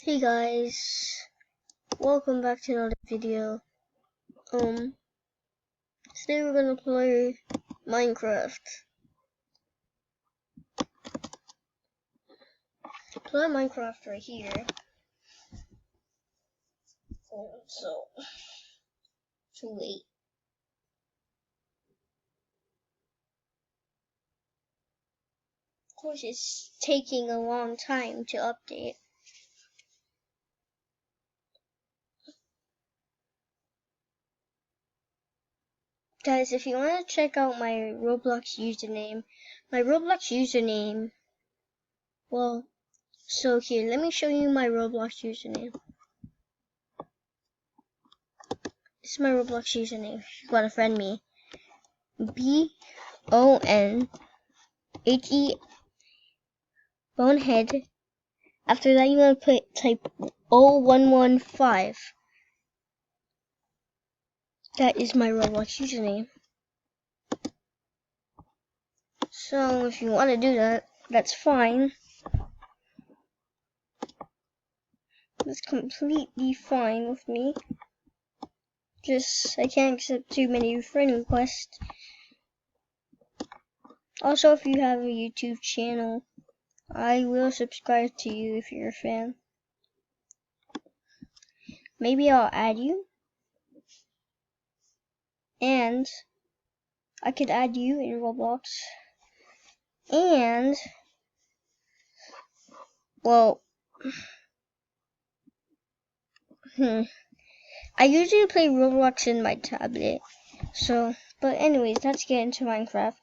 Hey guys, welcome back to another video. Today we're gonna play Minecraft. Play Minecraft right here. So, to wait. Of course, it's taking a long time to update. Guys, if you want to check out my Roblox username, well, so here, let me show you my Roblox username. This is my Roblox username. If you want to friend me, BONHE Bonehead. After that, you want to type 0115. That is my Roblox username. So if you want to do that, that's fine. That's completely fine with me. Just I can't accept too many friend requests. Also, if you have a YouTube channel, I will subscribe to you if you're a fan. Maybe I'll add you. And I could add you in Roblox. And, well, I usually play Roblox in my tablet. So, but anyways, let's get into Minecraft.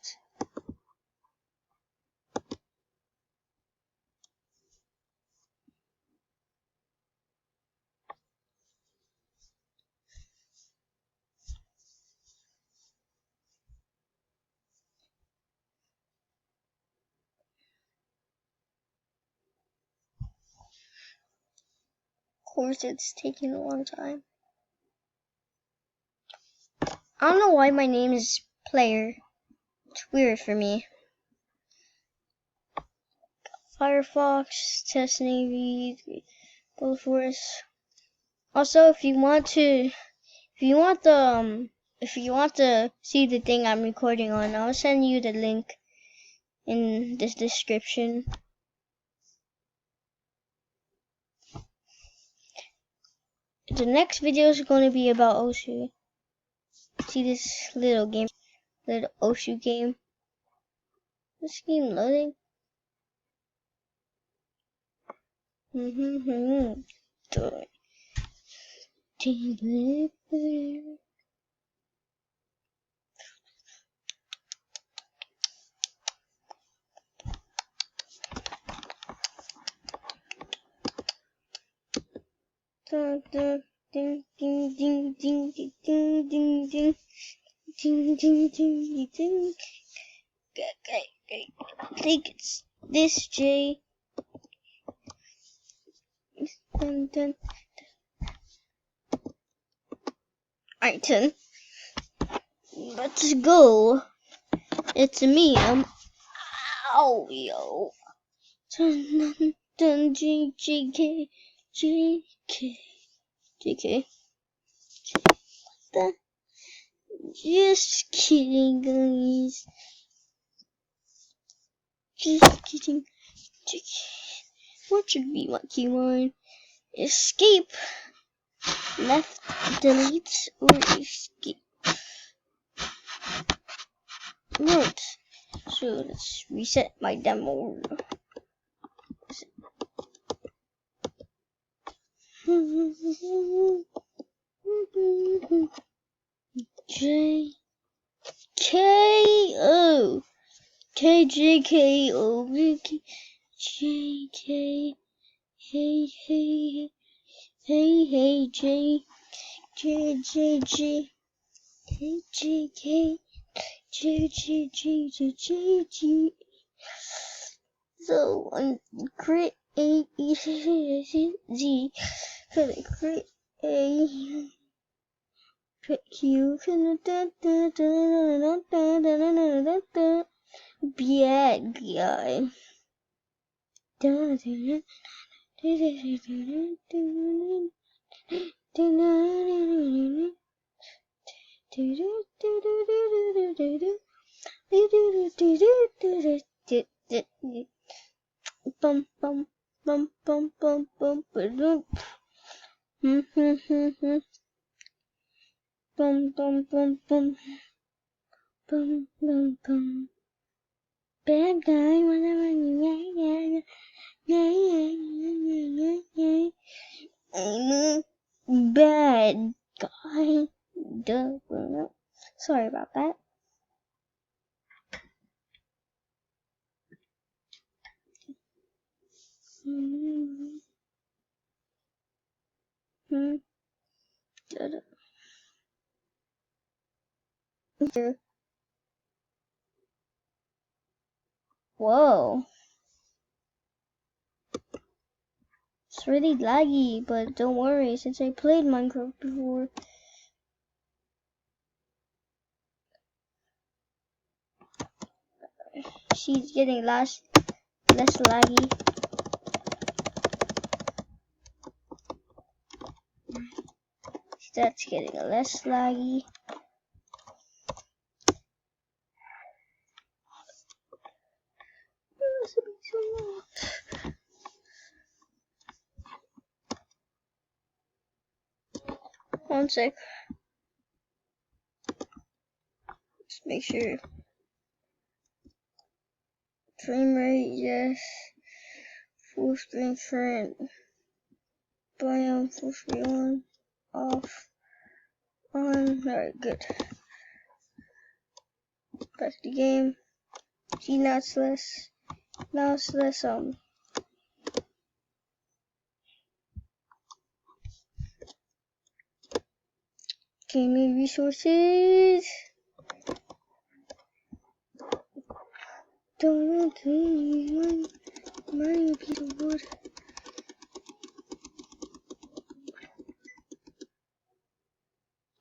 Of course, it's taking a long time. I don't know why my name is Player. It's weird for me. Firefox, Test Navy, Blueforce. Also, if you want to see the thing I'm recording on, I'll send you the link in this description. The next video is going to be about Oshu. See this little Oshu game. This game loading. Ding ding ding ding ding ding ding ding ding ding ding ding. I think it's this J. Dun. Alright, 10. Let's go. It's me. Ow, yo. Dun dun JK. Just kidding, guys. Just kidding. What should be my keyword? Escape. Left, delete, or escape. Right. So let's reset my demo. J K O K J K O J K hey J J J J K J K J J J J J J. So create a Z create a Q bad guy. Bum bum bum bum bum bum bum bum bum bum bum bum bum bum. Bad guy, whatever you I'm a bad guy. Duh. Sorry about that. Whoa. It's really laggy, but don't worry, since I played Minecraft before. She's getting less laggy. That's getting less laggy. One sec. Let's make sure. Frame rate, yes. Full screen current. Biome, full screen on. Off. On. Alright, good. Back to the game. See, now it's less. Gaming resources. Don't know mining a piece of wood.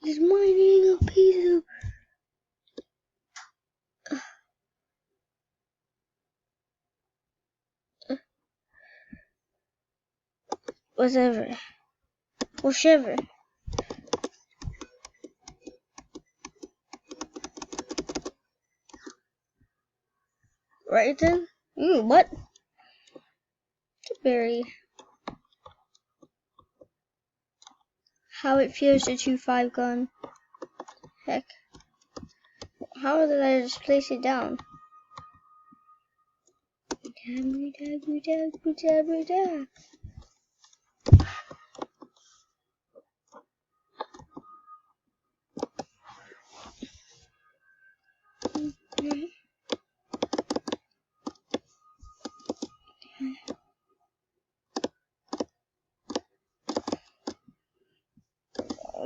He's mining a piece of whatever. Right then? What? Berry. How it feels to chew 5 gun. Heck. How did I just place it down?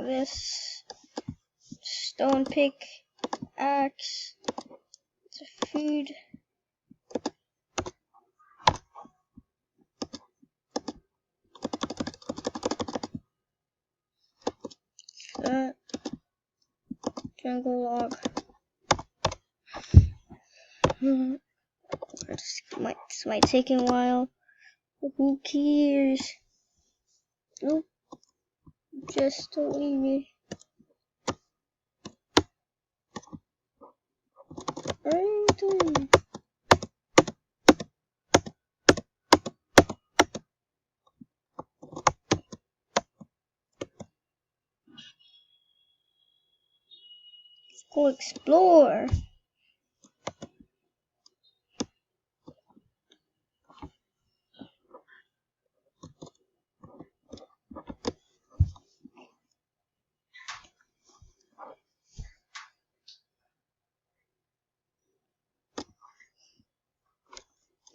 This stone pick axe, it's a food. That jungle log. This might take a while. Who cares? Nope. Just don't leave me. Right on. Let's go explore.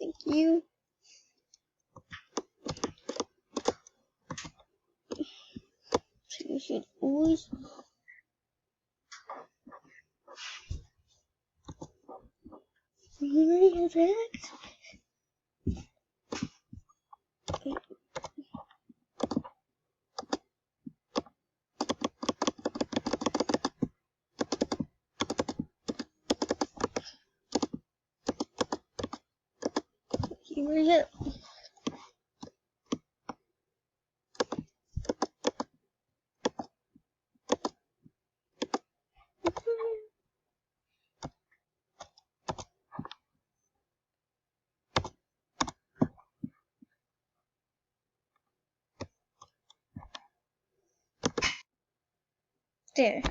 Thank you. So you should always really have that. Here we go. there.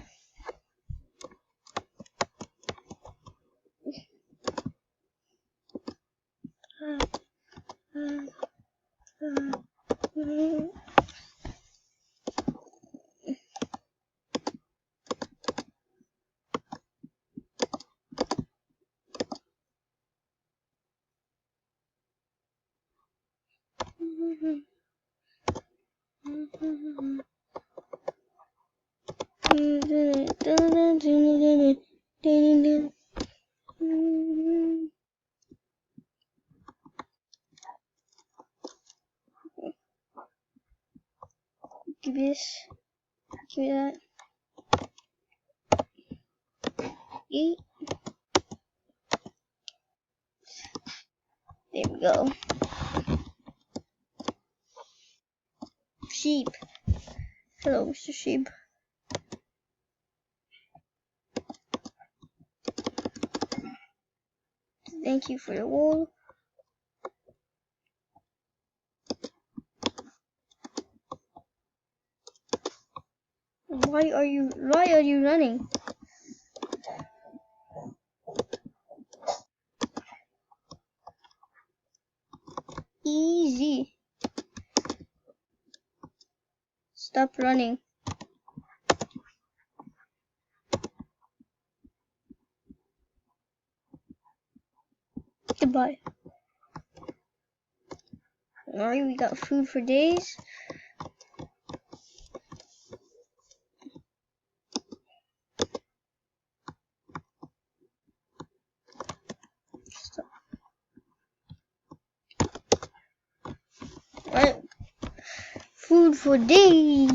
Give me this. Give me that. Eat. There we go. Sheep. Hello, Mr. Sheep. Thank you for the wool. Why are you running? Easy. Stop running. Goodbye. Alright, we got food for days. Alright. Food for days.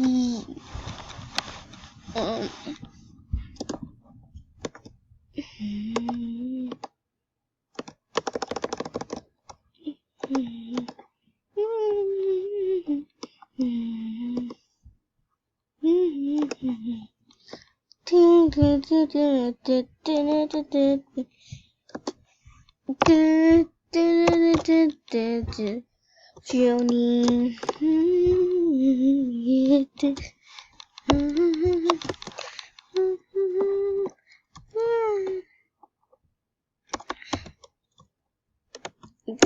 Joni.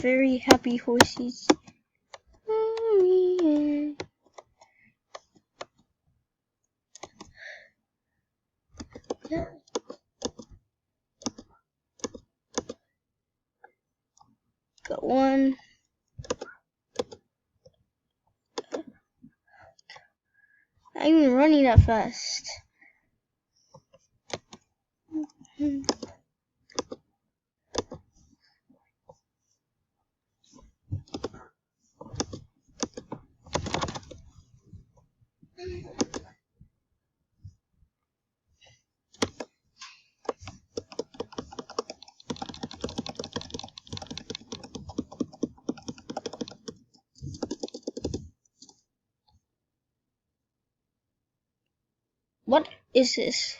Very happy horses. Got one. Not even running that fast. What is this?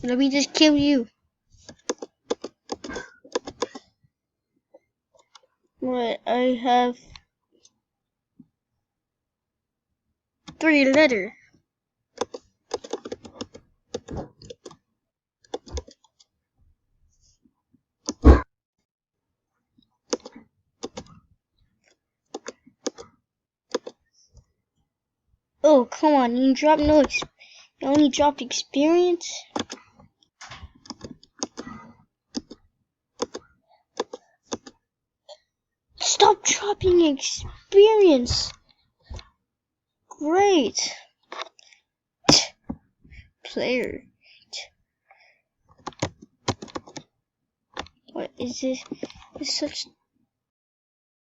Let me just kill you. What? I have 3 letters. Oh, come on, you dropped you only dropped experience? Stop dropping experience! Great! Player. What is this? It's such